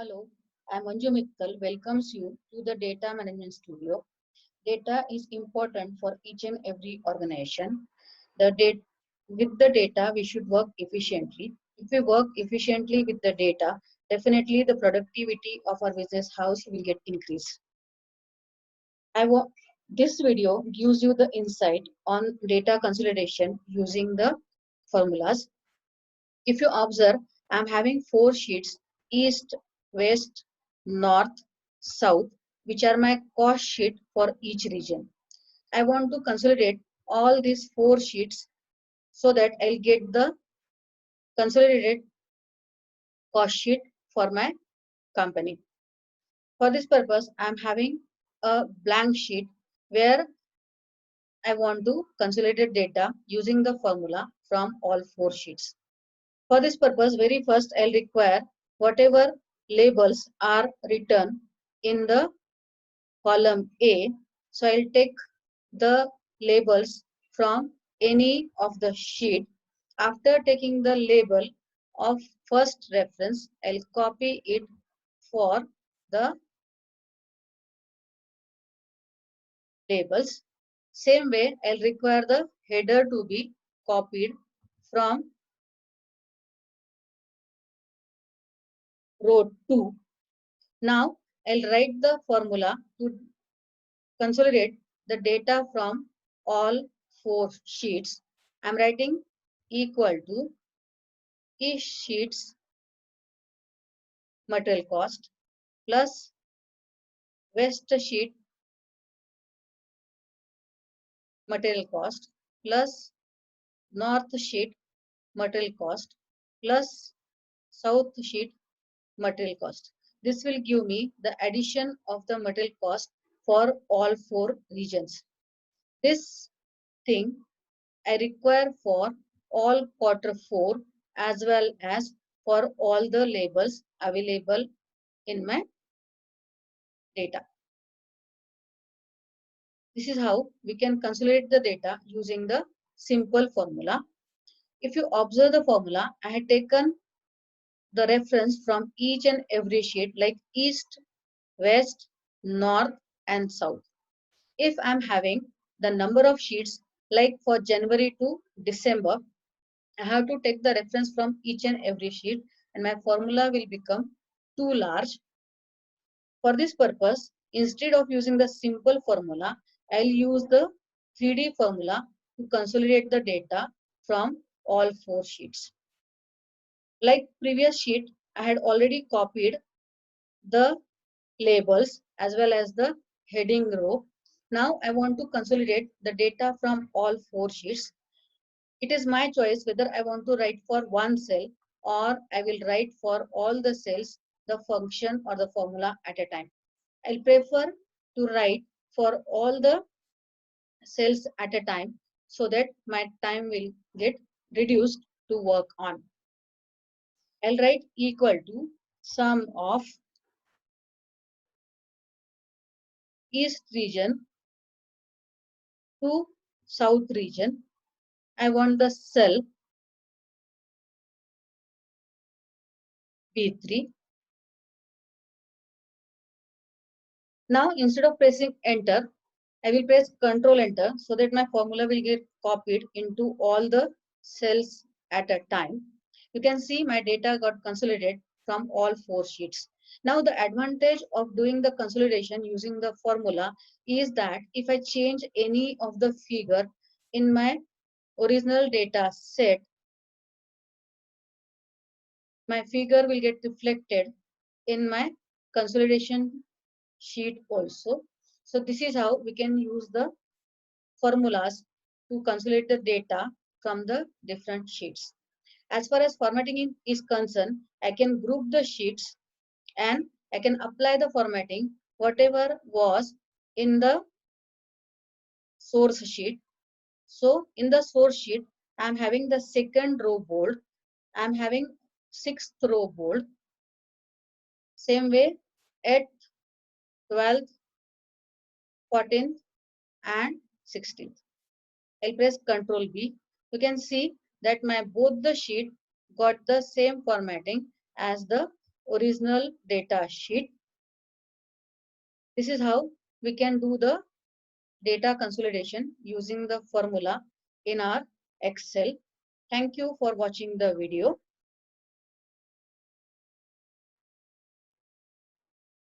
Hello, I'm Manju Mittal. Welcomes you to the Data Management Studio. Data is important for each and every organization. With the data, we should work efficiently. If we work efficiently with the data, definitely the productivity of our business house will get increased. I want this video gives you the insight on data consolidation using the formulas. If you observe, I'm having four sheets: east, west, north, south, which are my cost sheet for each region. I want to consolidate all these four sheets so that I'll get the consolidated cost sheet for my company. For this purpose, I'm having a blank sheet where I want to consolidate data using the formula from all four sheets. For this purpose, very first I'll require whatever labels are written in the column A. So I'll take the labels from any of the sheet. After taking the label of first reference, I'll copy it for the labels. Same way, I'll require the header to be copied from row 2. Now, I'll write the formula to consolidate the data from all four sheets. I'm writing equal to each sheet's material cost plus west sheet material cost plus north sheet material cost plus south sheet material cost. This will give me the addition of the material cost for all four regions. This thing I require for all quarter 4 as well as for all the labels available in my data. This is how we can consolidate the data using the simple formula. If you observe the formula, I had taken the reference from each and every sheet like east, west, north and south. If I'm having the number of sheets like for January to December, I have to take the reference from each and every sheet and my formula will become too large. For this purpose, instead of using the simple formula, I'll use the 3D formula to consolidate the data from all four sheets. Like previous sheet, I had already copied the labels as well as the heading row. Now I want to consolidate the data from all four sheets. It is my choice whether I want to write for one cell or I will write for all the cells the function or the formula at a time. I'll prefer to write for all the cells at a time so that my time will get reduced to work on. I'll write equal to sum of east region to south region. I want the cell B3. Now instead of pressing enter, I will press Control Enter so that my formula will get copied into all the cells at a time. You can see my data got consolidated from all four sheets. Now the advantage of doing the consolidation using the formula is that if I change any of the figure in my original data set, my figure will get reflected in my consolidation sheet also. So this is how we can use the formulas to consolidate the data from the different sheets. As far as formatting is concerned, I can group the sheets and I can apply the formatting whatever was in the source sheet. So in the source sheet, I'm having the second row bold, I'm having sixth row bold. Same way, 8th, 12th, 14th and 16th. I'll press Control B. You can see that my both the sheet got the same formatting as the original data sheet. This is how we can do the data consolidation using the formula in our Excel. Thank you for watching the video.